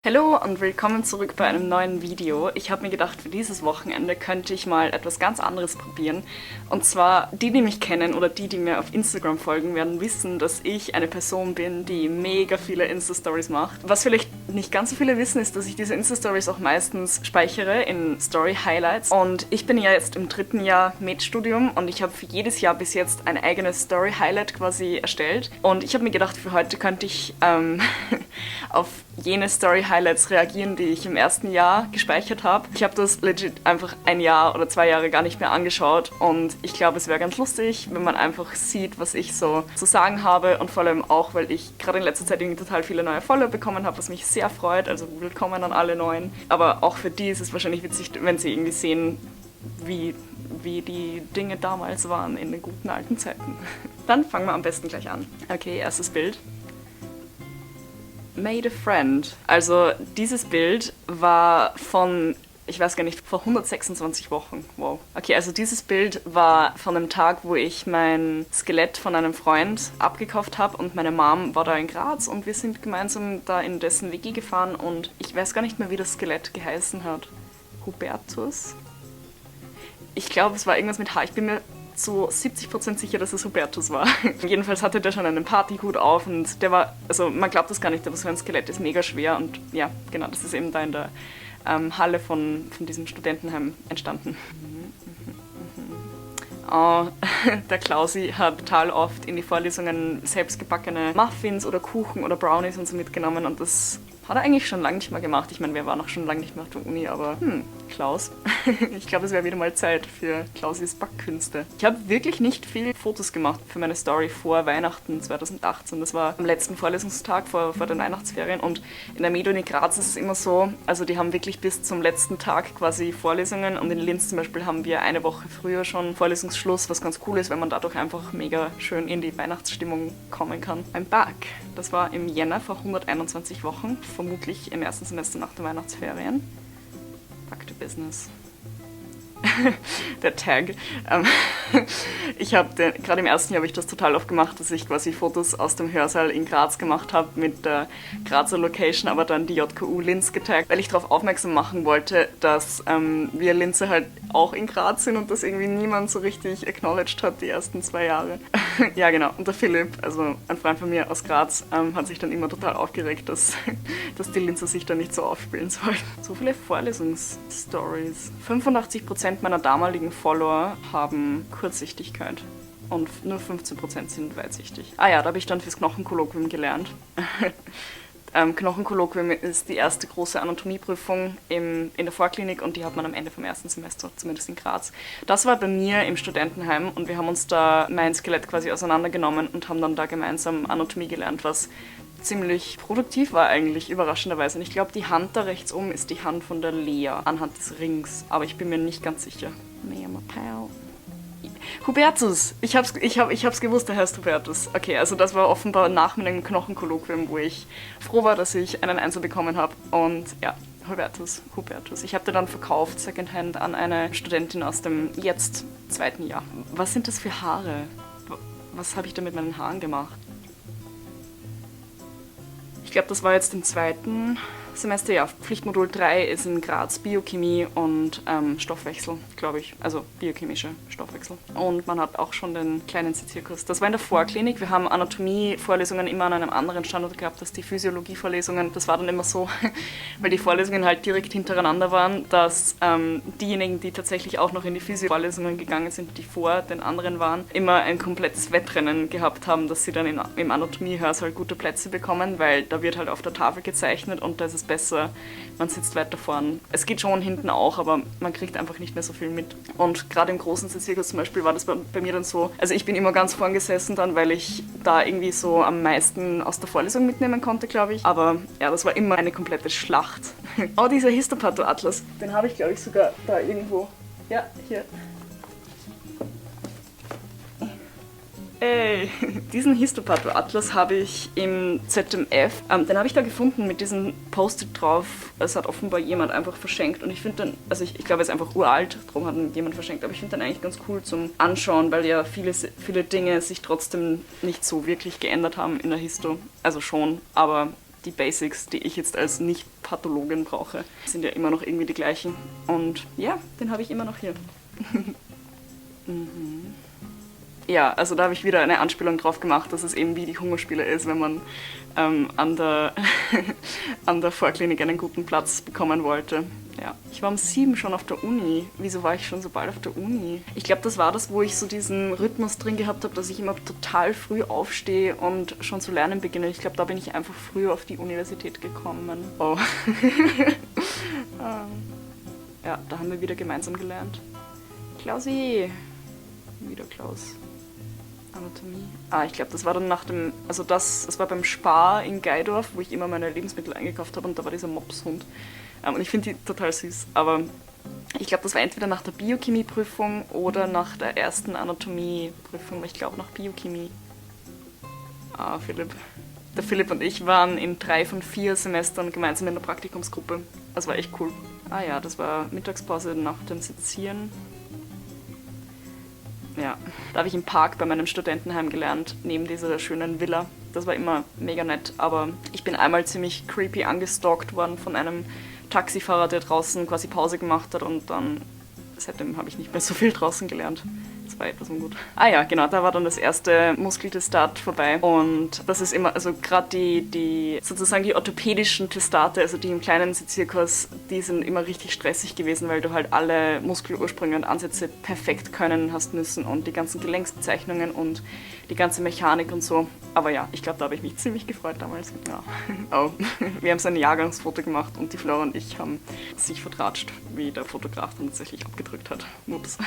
Hallo und willkommen zurück bei einem neuen Video. Ich habe mir gedacht, für dieses Wochenende könnte ich mal etwas ganz anderes probieren. Und zwar, die mich kennen oder die mir auf Instagram folgen, werden wissen, dass ich eine Person bin, die mega viele Insta-Stories macht. Was vielleicht nicht ganz so viele wissen, ist, dass ich diese Insta-Stories auch meistens speichere in Story-Highlights. Und ich bin ja jetzt im 3. Jahr Med-Studium und ich habe für jedes Jahr bis jetzt ein eigenes Story-Highlight quasi erstellt. Und ich habe mir gedacht, für heute könnte ich auf jene Story-Highlights reagieren, die ich im 1. Jahr gespeichert habe. Ich habe das legit einfach 1 Jahr oder 2 Jahre gar nicht mehr angeschaut und ich glaube, es wäre ganz lustig, wenn man einfach sieht, was ich so zu sagen habe und vor allem auch, weil ich gerade in letzter Zeit irgendwie total viele neue Follower bekommen habe, was mich sehr freut, also willkommen an alle Neuen. Aber auch für die ist es wahrscheinlich witzig, wenn sie irgendwie sehen, wie die Dinge damals waren in den guten alten Zeiten. Dann fangen wir am besten gleich an. Okay, erstes Bild. Made a Friend. Also dieses Bild war von, ich weiß gar nicht, vor 126 Wochen. Wow. Okay, also dieses Bild war von einem Tag, wo ich mein Skelett von einem Freund abgekauft habe und meine Mom war da in Graz und wir sind gemeinsam da in dessen WG gefahren und ich weiß gar nicht mehr, wie das Skelett geheißen hat. Hubertus? Ich glaube, es war irgendwas mit H. Ich bin mir zu 70% sicher, dass es Hubertus war. Jedenfalls hatte der schon einen Partyhut auf und der war, also man glaubt das gar nicht, aber so ein Skelett ist mega schwer und ja, genau, das ist eben da in der Halle von diesem Studentenheim entstanden. Oh, der Klausi hat total oft in die Vorlesungen selbstgebackene Muffins oder Kuchen oder Brownies und so mitgenommen und das hat er eigentlich schon lange nicht mehr gemacht. Ich meine, wir waren auch schon lange nicht mehr auf der Uni, aber Klaus. Ich glaube, es wäre wieder mal Zeit für Klausis Backkünste. Ich habe wirklich nicht viel Fotos gemacht für meine Story vor Weihnachten 2018. Das war am letzten Vorlesungstag vor den Weihnachtsferien und in der Med-Uni Graz ist es immer so, also die haben wirklich bis zum letzten Tag quasi Vorlesungen und in Linz zum Beispiel haben wir eine Woche früher schon Vorlesungsschluss, was ganz cool ist, weil man dadurch einfach mega schön in die Weihnachtsstimmung kommen kann. I'm back. Das war im Jänner vor 121 Wochen, vermutlich im ersten Semester nach den Weihnachtsferien. Back to business. Der Tag. Ich habe gerade im 1. Jahr habe ich das total oft gemacht, dass ich quasi Fotos aus dem Hörsaal in Graz gemacht habe mit der Grazer Location, aber dann die JKU Linz getaggt, weil ich darauf aufmerksam machen wollte, dass wir Linzer halt auch in Graz sind und das irgendwie niemand so richtig acknowledged hat die ersten 2 Jahre. Ja genau, und der Philipp, also ein Freund von mir aus Graz, hat sich dann immer total aufgeregt, dass die Linzer sich da nicht so aufspielen sollen. So viele Vorlesungsstories. 85% meiner damaligen Follower haben Kurzsichtigkeit und nur 15% sind weitsichtig. Ah ja, da habe ich dann fürs Knochenkolloquium gelernt. Knochenkolloquium ist die erste große Anatomieprüfung in der Vorklinik und die hat man am Ende vom 1. Semester, zumindest in Graz. Das war bei mir im Studentenheim und wir haben uns da mein Skelett quasi auseinandergenommen und haben dann da gemeinsam Anatomie gelernt, was ziemlich produktiv war eigentlich, überraschenderweise. Und ich glaube, die Hand da rechts oben ist die Hand von der Lea, anhand des Rings. Aber ich bin mir nicht ganz sicher. Hubertus! Ich hab's gewusst, der heißt Hubertus. Okay, also das war offenbar nach meinem Knochenkolloquium, wo ich froh war, dass ich einen Einser bekommen habe. Und ja, Hubertus. Ich habe den dann verkauft, Secondhand, an eine Studentin aus dem jetzt 2. Jahr. Was sind das für Haare? Was habe ich da mit meinen Haaren gemacht? Ich glaube, das war jetzt im 2. Semester, ja, Pflichtmodul 3 ist in Graz Biochemie und Stoffwechsel, glaube ich, also biochemische Stoffwechsel. Und man hat auch schon den kleinen C-Zirkus. Das war in der Vorklinik, wir haben Anatomie-Vorlesungen immer an einem anderen Standort gehabt als die Physiologie-Vorlesungen. Das war dann immer so, weil die Vorlesungen halt direkt hintereinander waren, dass diejenigen, die tatsächlich auch noch in die Physio-Vorlesungen gegangen sind, die vor den anderen waren, immer ein komplettes Wettrennen gehabt haben, dass sie dann im Anatomie-Hörsaal gute Plätze bekommen, weil da wird halt auf der Tafel gezeichnet und da ist es besser, man sitzt weiter vorn. Es geht schon hinten auch, aber man kriegt einfach nicht mehr so viel mit. Und gerade im großen C-Zirkus zum Beispiel war das bei mir dann so, also ich bin immer ganz vorn gesessen dann, weil ich da irgendwie so am meisten aus der Vorlesung mitnehmen konnte, glaube ich. Aber ja, das war immer eine komplette Schlacht. Oh, dieser Histopatho-Atlas, den habe ich, glaube ich, sogar da irgendwo. Ja, hier. Ey, diesen Histopatho-Atlas habe ich im ZMF, den habe ich da gefunden mit diesem Post-it drauf. Es hat offenbar jemand einfach verschenkt und ich finde den, also ich glaube, er ist einfach uralt, darum hat ihn jemand verschenkt, aber ich finde den eigentlich ganz cool zum Anschauen, weil ja viele Dinge sich trotzdem nicht so wirklich geändert haben in der Histo. Also schon, aber die Basics, die ich jetzt als Nicht-Pathologin brauche, sind ja immer noch irgendwie die gleichen. Und ja, den habe ich immer noch hier. Ja, also da habe ich wieder eine Anspielung drauf gemacht, dass es eben wie die Hungerspiele ist, wenn man an der Vorklinik einen guten Platz bekommen wollte. Ja. Ich war um 7 schon auf der Uni. Wieso war ich schon so bald auf der Uni? Ich glaube, das war das, wo ich so diesen Rhythmus drin gehabt habe, dass ich immer total früh aufstehe und schon zu lernen beginne. Ich glaube, da bin ich einfach früher auf die Universität gekommen. Oh. Ja, da haben wir wieder gemeinsam gelernt. Klausi! Wieder Klaus. Anatomie. Ich glaube, das war dann nach dem, also das war beim Spar in Geidorf, wo ich immer meine Lebensmittel eingekauft habe und da war dieser Mopshund. Und ich finde die total süß, aber ich glaube, das war entweder nach der Biochemieprüfung oder nach der ersten Anatomieprüfung, ich glaube nach Biochemie. Philipp. Der Philipp und ich waren in 3 von 4 Semestern gemeinsam in der Praktikumsgruppe. Das war echt cool. Ja, das war Mittagspause nach dem Sezieren. Ja, da habe ich im Park bei meinem Studentenheim gelernt, neben dieser schönen Villa. Das war immer mega nett, aber ich bin einmal ziemlich creepy angestalkt worden von einem Taxifahrer, der draußen quasi Pause gemacht hat und dann, seitdem habe ich nicht mehr so viel draußen gelernt. Das war etwas ungut. Ja, genau, da war dann das erste Muskeltestat vorbei und das ist immer, also gerade die sozusagen die orthopädischen Testate, also die im kleinen Sezierkurs, die sind immer richtig stressig gewesen, weil du halt alle Muskelursprünge und Ansätze perfekt können hast müssen und die ganzen Gelenksbezeichnungen und die ganze Mechanik und so. Aber ja, ich glaube, da habe ich mich ziemlich gefreut damals. Ja. Oh, wir haben so ein Jahrgangsfoto gemacht und die Flora und ich haben sich vertratscht, wie der Fotograf dann tatsächlich abgedrückt hat. Ups.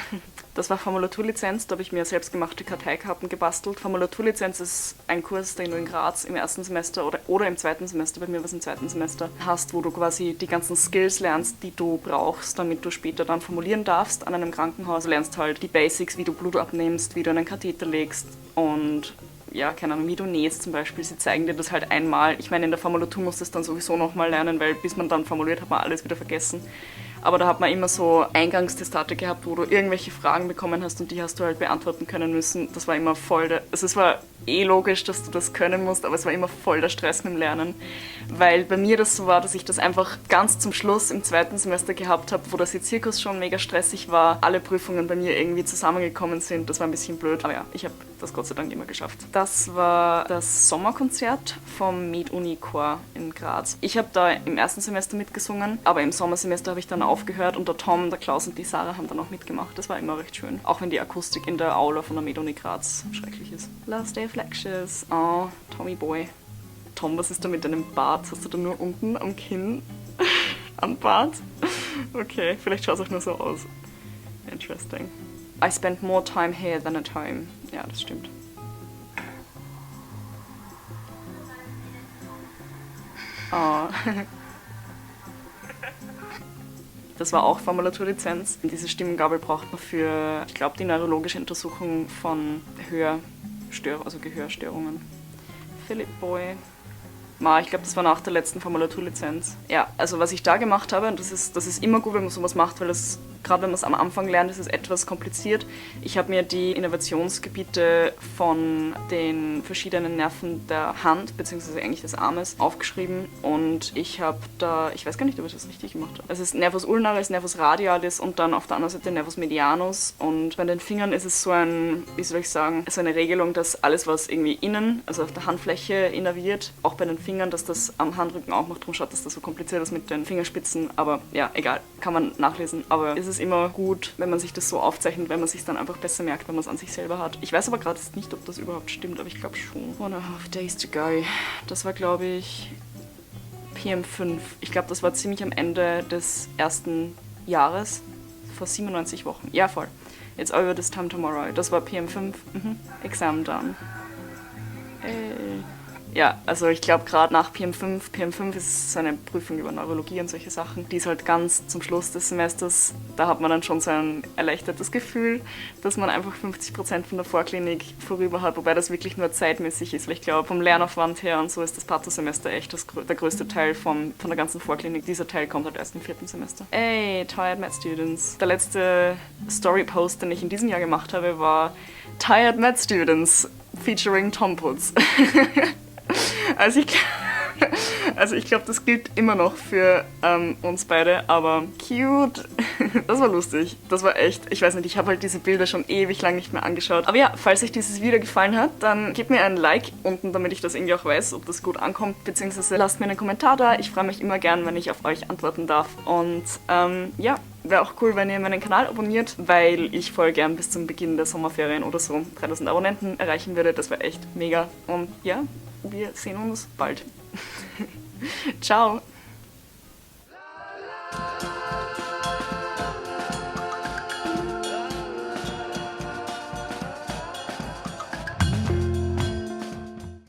Das war Formulaturlizenz, da habe ich mir selbstgemachte Karteikarten gebastelt. Formulaturlizenz ist ein Kurs, den du in Graz im ersten Semester oder im zweiten Semester, bei mir war es im zweiten Semester, hast, wo du quasi die ganzen Skills lernst, die du brauchst, damit du später dann formulieren darfst an einem Krankenhaus. Du lernst halt die Basics, wie du Blut abnimmst, wie du einen Katheter legst und ja, keine Ahnung, wie du nähst zum Beispiel. Sie zeigen dir das halt einmal. Ich meine, in der Formulatur musst du es dann sowieso nochmal lernen, weil bis man dann formuliert, hat man alles wieder vergessen. Aber da hat man immer so Eingangstestate gehabt, wo du irgendwelche Fragen bekommen hast und die hast du halt beantworten können müssen. Das war immer voll also es war logisch, dass du das können musst, aber es war immer voll der Stress mit dem Lernen. Weil bei mir das so war, dass ich das einfach ganz zum Schluss im zweiten Semester gehabt habe, wo der Sezierkurs schon mega stressig war, alle Prüfungen bei mir irgendwie zusammengekommen sind. Das war ein bisschen blöd, aber ja, ich habe das Gott sei Dank immer geschafft. Das war das Sommerkonzert vom Med-Uni-Chor in Graz. Ich habe da im ersten Semester mitgesungen, aber im Sommersemester habe ich dann aufgehört und der Tom, der Klaus und die Sarah haben dann auch mitgemacht. Das war immer recht schön. Auch wenn die Akustik in der Aula von der Med-Uni Graz schrecklich ist. Last Day of Lectures. Oh, Tommy Boy. Tom, was ist da mit deinem Bart? Hast du da nur unten am Kinn am Bart? Okay, vielleicht schaut es auch nur so aus. Interesting. I spent more time here than at home. Ja, das stimmt. Oh. Das war auch Formulaturlizenz. Diese Stimmgabel braucht man für, ich glaube, die neurologische Untersuchung von Gehörstörungen. Philip Boy. Ich glaube, das war nach der letzten Formulaturlizenz. Ja, also was ich da gemacht habe, und das ist immer gut, wenn man sowas macht, weil das, gerade wenn man es am Anfang lernt, ist es etwas kompliziert. Ich habe mir die Innervationsgebiete von den verschiedenen Nerven der Hand, beziehungsweise eigentlich des Armes, aufgeschrieben und ich habe da, ich weiß gar nicht, ob ich das richtig gemacht habe. Es ist Nervus ulnaris, Nervus radialis und dann auf der anderen Seite Nervus medianus und bei den Fingern ist es so ein, wie soll ich sagen, so eine Regelung, dass alles, was irgendwie innen, also auf der Handfläche innerviert, auch bei den Fingern, dass das am Handrücken auch noch drum schaut, dass das so kompliziert ist mit den Fingerspitzen, aber ja, egal, kann man nachlesen, aber es ist immer gut, wenn man sich das so aufzeichnet, weil man sich dann einfach besser merkt, wenn man es an sich selber hat. Ich weiß aber gerade nicht, ob das überhaupt stimmt, aber ich glaube schon. 1.5 days to go. Das war, glaube ich, PM5. Ich glaube, das war ziemlich am Ende des ersten Jahres, vor 97 Wochen. Ja, voll. It's over this time tomorrow. Das war PM5. Exam done. Ja, also ich glaube gerade nach PM5, PM5 ist so eine Prüfung über Neurologie und solche Sachen, die ist halt ganz zum Schluss des Semesters, da hat man dann schon so ein erleichtertes Gefühl, dass man einfach 50% von der Vorklinik vorüber hat, wobei das wirklich nur zeitmäßig ist, weil ich glaube vom Lernaufwand her und so ist das Patho-Semester echt der größte Teil von der ganzen Vorklinik. Dieser Teil kommt halt erst im 4. Semester. Ey, Tired Med Students. Der letzte Story-Post, den ich in diesem Jahr gemacht habe, war Tired Med Students featuring Tom Putz. Also Also ich glaube, das gilt immer noch für uns beide, aber cute. Das war lustig. Das war echt, ich weiß nicht, ich habe halt diese Bilder schon ewig lang nicht mehr angeschaut. Aber ja, falls euch dieses Video gefallen hat, dann gebt mir ein Like unten, damit ich das irgendwie auch weiß, ob das gut ankommt, beziehungsweise lasst mir einen Kommentar da. Ich freue mich immer gern, wenn ich auf euch antworten darf. Und ja, wäre auch cool, wenn ihr meinen Kanal abonniert, weil ich voll gern bis zum Beginn der Sommerferien oder so 3000 Abonnenten erreichen würde. Das wäre echt mega. Und ja, wir sehen uns bald. Ciao!